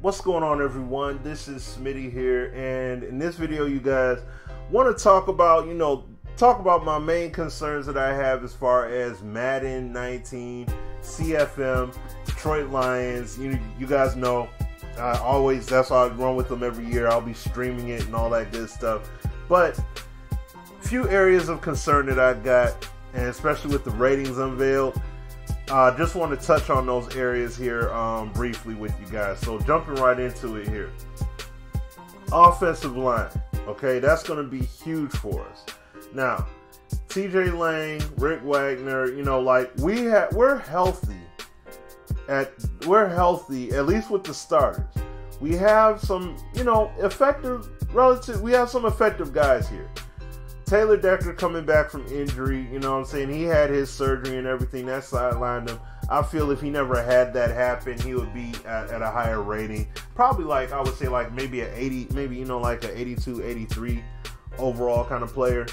What's going on, everyone? This is Smitty here, and in this video you guys want to talk about my main concerns that I have as far as Madden 19, CFM, Detroit Lions. You guys know that's how I run with them every year. I'll be streaming it and all that good stuff. But a few areas of concern that I got, and especially with the ratings unveiled, just want to touch on those areas here briefly with you guys. So jumping right into it here. Offensive line. Okay, that's going to be huge for us. Now, TJ Lang, Rick Wagner, we're healthy. We're healthy, at least with the starters. We have some, effective guys here. Taylor Decker coming back from injury, he had his surgery and everything, that sidelined him. I feel if he never had that happen, he would be at a higher rating. Probably maybe an 80, like an 82, 83 overall kind of player,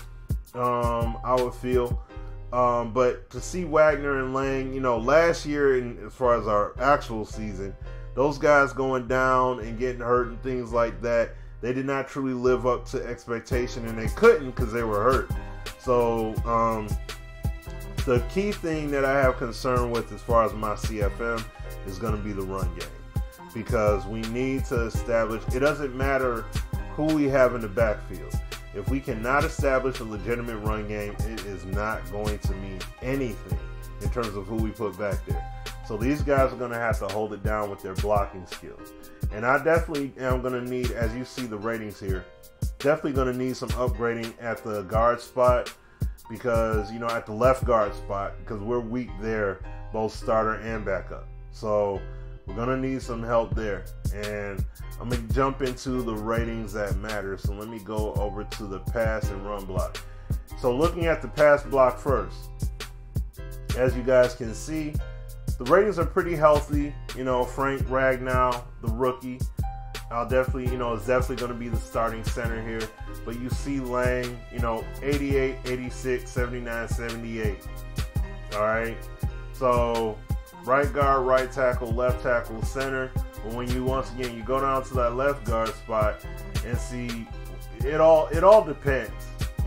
I would feel. But to see Wagner and Lang, last year, as far as our actual season, those guys going down and getting hurt and things like that, they did not truly live up to expectation, and they couldn't because they were hurt. So the key thing that I have concern with as far as my CFM is going to be the run game, because we need to establish, it doesn't matter who we have in the backfield. If we cannot establish a legitimate run game, it is not going to mean anything in terms of who we put back there. So these guys are going to have to hold it down with their blocking skills. And I definitely am going to need, as you see the ratings here, definitely going to need some upgrading at the guard spot, because, at the left guard spot, because we're weak there, both starter and backup. So we're going to need some help there. And I'm going to jump into the ratings that matter. So let me go over to the pass and run block. So looking at the pass block first, as you guys can see, the ratings are pretty healthy. Frank Ragnow, the rookie, is definitely going to be the starting center here. But you see Lang, 88, 86, 79, 78. All right. So right guard, right tackle, left tackle, center. But when you go down to that left guard spot and see, it all depends.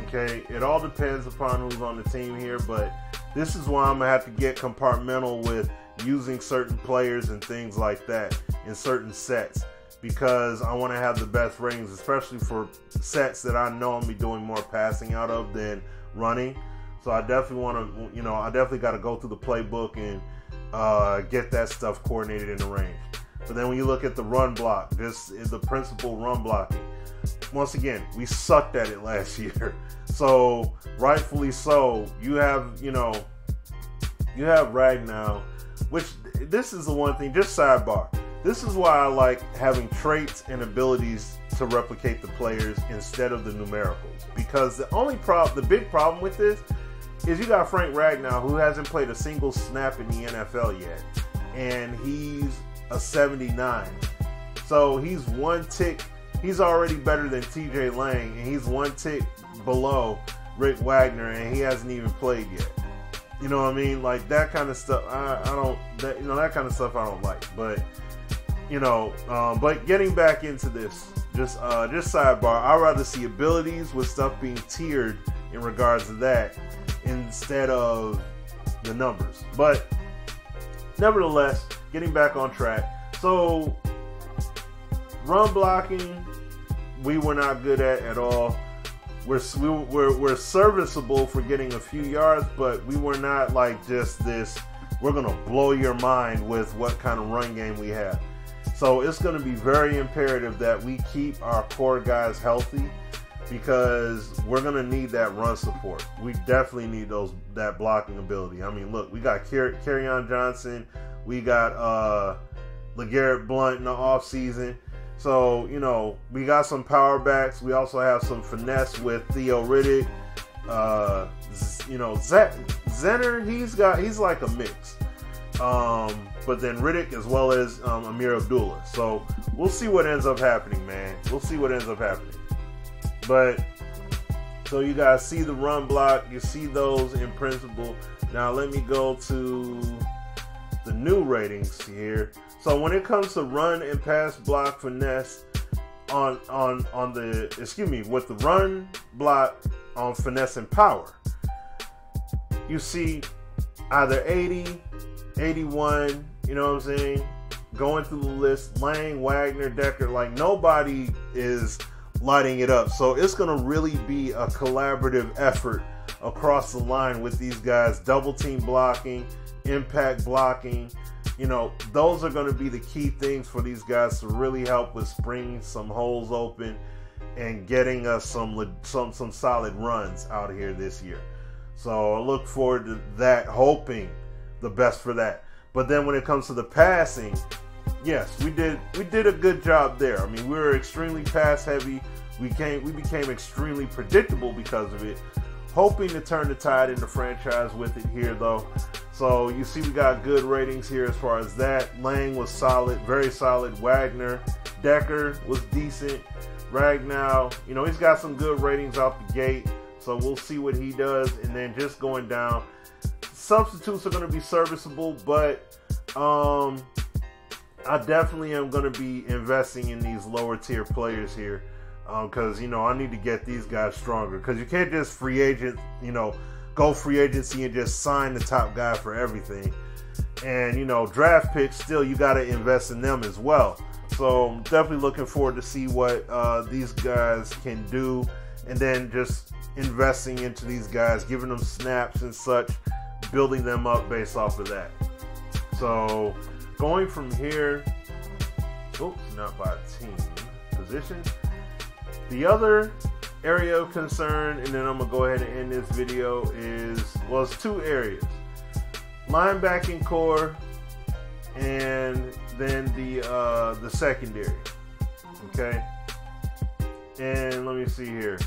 Okay, it all depends upon who's on the team here. But this is why I'm gonna have to get compartmental with using certain players and things like that in certain sets, because I want to have the best ratings, especially for sets that I know I'm be doing more passing out of than running. So I definitely want to, I definitely got to go through the playbook and get that stuff coordinated in the range. But then when you look at the run block, this is the principal run blocking. Once again, we sucked at it last year. So rightfully so, you have Ragnow, which this is the one thing, just sidebar. This is why I like having traits and abilities to replicate the players instead of the numericals. Because the big problem with this is you got Frank Ragnow, who hasn't played a single snap in the NFL yet. And he's a 79. So he's one tick. He's already better than TJ Lang, and he's one tick below Rick Wagner, and he hasn't even played yet. You know what I mean? Like that kind of stuff. That kind of stuff I don't like. But but getting back into this, just sidebar. I'd rather see abilities with stuff being tiered in regards to that instead of the numbers. But nevertheless, getting back on track. So run blocking, we were not good at all. We're serviceable for getting a few yards, but we were not like just this, we're going to blow your mind with what kind of run game we have. So it's going to be very imperative that we keep our core guys healthy, because we're going to need that run support. We definitely need that blocking ability. I mean, look, we got Kerryon Johnson, we got LeGarrette Blount in the offseason. So, we got some power backs. We also have some finesse with Theo Riddick. Zenner, he's like a mix. But then Riddick as well as Amir Abdullah. So we'll see what ends up happening, man. We'll see what ends up happening. But so you guys see the run block. You see those in principle. Now let me go to the new ratings here. So when it comes to run and pass block finesse with the run block on finesse and power, you see either 80, 81, you know what I'm saying? Going through the list, Lang, Wagner, Decker, like nobody is lighting it up. So it's going to really be a collaborative effort across the line with these guys. Double team blocking, impact blocking, you know, those are going to be the key things for these guys to really help with springing some holes open and getting us some solid runs out here this year. So I look forward to that, hoping the best for that. But then when it comes to the passing, yes, we did a good job there. I mean, we were extremely pass heavy. We became extremely predictable because of it. Hoping to turn the tide in the franchise with it here, though. So you see we got good ratings here as far as that. Lang was solid, very solid. Wagner, Decker was decent. Ragnow, you know, he's got some good ratings out the gate. So we'll see what he does. And then just going down, substitutes are going to be serviceable, but I definitely am going to be investing in these lower tier players here. Because, you know, I need to get these guys stronger. Because you can't just free agent, you know, go free agency and just sign the top guy for everything. And, you know, draft picks, still, you got to invest in them as well. So I'm definitely looking forward to see what these guys can do. And then just investing into these guys, giving them snaps and such, building them up based off of that. So going from here, not by team position. The other area of concern, and then I'm going to go ahead and end this video, it's two areas. Linebacking core and then the secondary. Okay? And let me see here.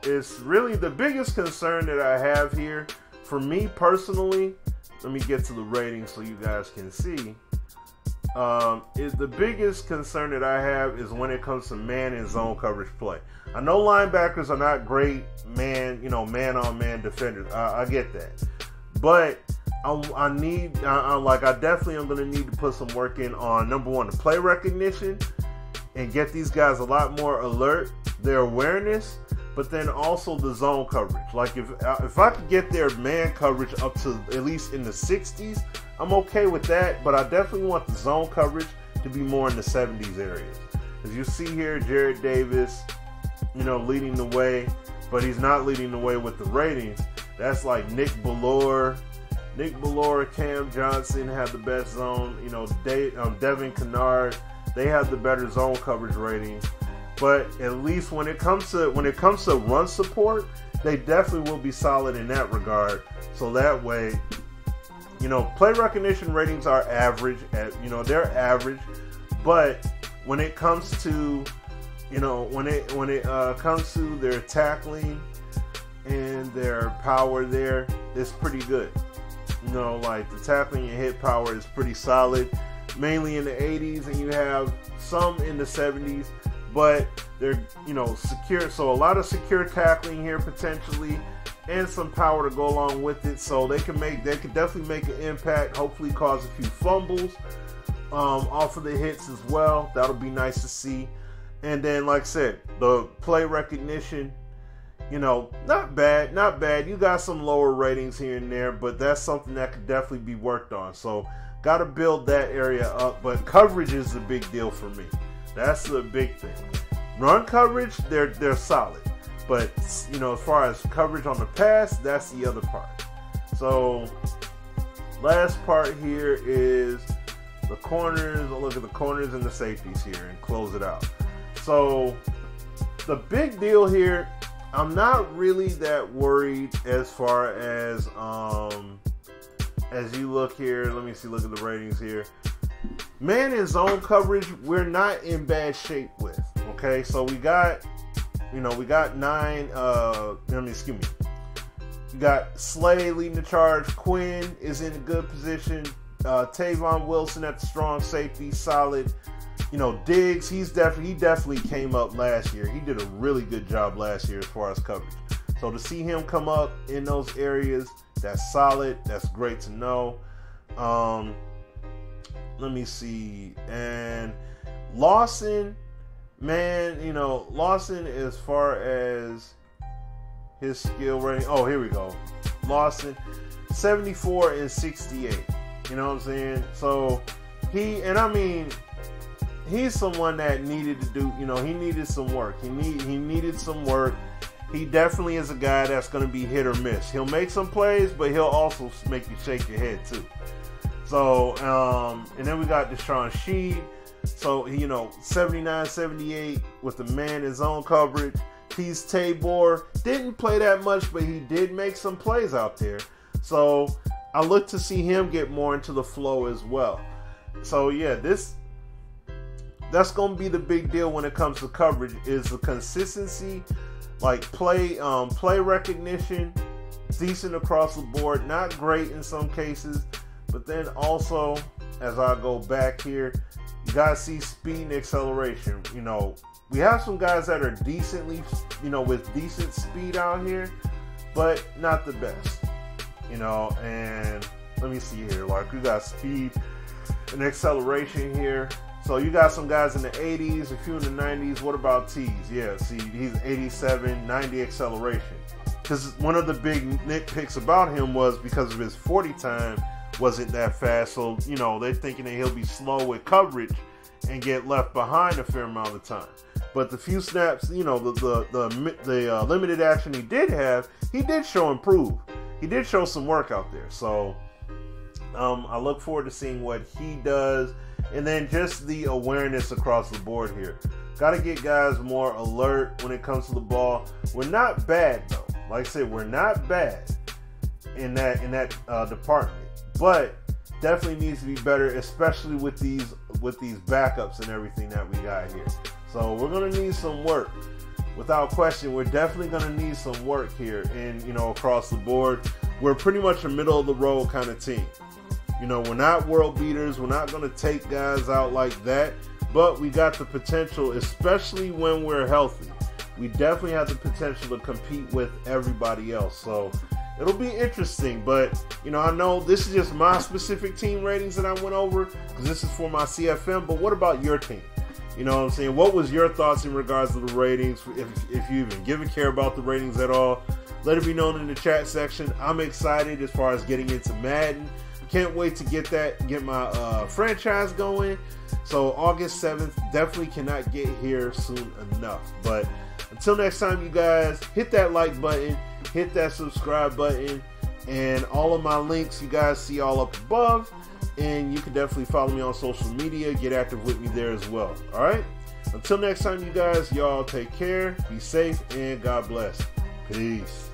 It's really the biggest concern that I have here, for me personally, let me get to the ratings so you guys can see. Is the biggest concern that I have is when it comes to man and zone coverage play. I know linebackers are not great man-on-man defenders. I get that, but I definitely am going to need to put some work in on, number one, the play recognition, and get these guys a lot more alert, their awareness, but then also the zone coverage. Like if I could get their man coverage up to at least in the 60s, I'm okay with that, but I definitely want the zone coverage to be more in the 70s areas. As you see here, Jarrett Davis, you know, leading the way, but he's not leading the way with the ratings. That's like Nick Ballore, Cam Johnson had the best zone. You know, Devin Kennard, they have the better zone coverage ratings. But at least when it comes to run support, they definitely will be solid in that regard. So that way, you know, play recognition ratings are average. They're average. But when it comes to, you know, when it comes to their tackling and their power, there, it's pretty good. You know, like the tackling and hit power is pretty solid, mainly in the 80s, and you have some in the 70s. But they're, you know, secure. So a lot of secure tackling here potentially, and some power to go along with it. So they could definitely make an impact. Hopefully cause a few fumbles off of the hits as well. That'll be nice to see. And then, like I said, the play recognition, you know, not bad. You got some lower ratings here and there, but that's something that could definitely be worked on. So got to build that area up. But coverage is the big deal for me. That's the big thing. Run coverage, they're solid. But, you know, as far as coverage on the pass, that's the other part. So, last part here is the corners. I'll look at the corners and the safeties here and close it out. So, the big deal here, I'm not really that worried as far as you look here. Let me see, look at the ratings here. Man and zone coverage, we're not in bad shape with. Okay, so we got 9. You got Slay leading the charge. Quinn is in a good position. Tavon Wilson at the strong safety, solid. You know, Diggs, he definitely came up last year. He did a really good job last year as far as coverage. So to see him come up in those areas, that's solid. That's great to know. let me see. And Lawson, man, you know, Lawson, as far as his skill rating, oh, here we go. Lawson, 74 and 68. You know what I'm saying? So he's someone that needed to do, you know, he needed some work. He needed some work. He definitely is a guy that's going to be hit or miss. He'll make some plays, but he'll also make you shake your head too. So, and then we got Deshaun Sheed. So, you know, 79, 78 with the man in zone coverage. He's Tabor. Didn't play that much, but he did make some plays out there. So, I look to see him get more into the flow as well. So, yeah, that's going to be the big deal when it comes to coverage, is the consistency, like play recognition, decent across the board, not great in some cases, but then also, as I go back here, you gotta see speed and acceleration. You know, we have some guys that are decently, you know, with decent speed out here, but not the best. You know, and let me see here, like we got speed and acceleration here. So you got some guys in the 80s, a few in the 90s. What about T's? Yeah, see, he's 87, 90 acceleration. Because one of the big nitpicks about him was because of his 40 time wasn't that fast. So, you know, they're thinking that he'll be slow with coverage and get left behind a fair amount of time. But the few snaps, you know, the limited action he did have, he did show improve. He did show some work out there. So I look forward to seeing what he does. And then just the awareness across the board here. Got to get guys more alert when it comes to the ball. We're not bad, though. Like I said, we're not bad in that department. But definitely needs to be better, especially with these backups and everything that we got here. So we're going to need some work. Without question, we're definitely going to need some work here. And, you know, across the board, we're pretty much a middle of the road kind of team. You know, we're not world beaters. We're not going to take guys out like that. But we got the potential, especially when we're healthy. We definitely have the potential to compete with everybody else. So it'll be interesting. But, you know, I know this is just my specific team ratings that I went over, because this is for my CFM. But what about your team? You know what I'm saying? What was your thoughts in regards to the ratings? If you even give a care about the ratings at all, let it be known in the chat section. I'm excited as far as getting into Madden. Can't wait to get my franchise going. So August 7th, definitely cannot get here soon enough. But until next time, you guys, hit that like button, hit that subscribe button, and all of my links you guys see all up above. And you can definitely follow me on social media, get active with me there as well. All right? Until next time, you guys, y'all take care, be safe, and God bless. Peace.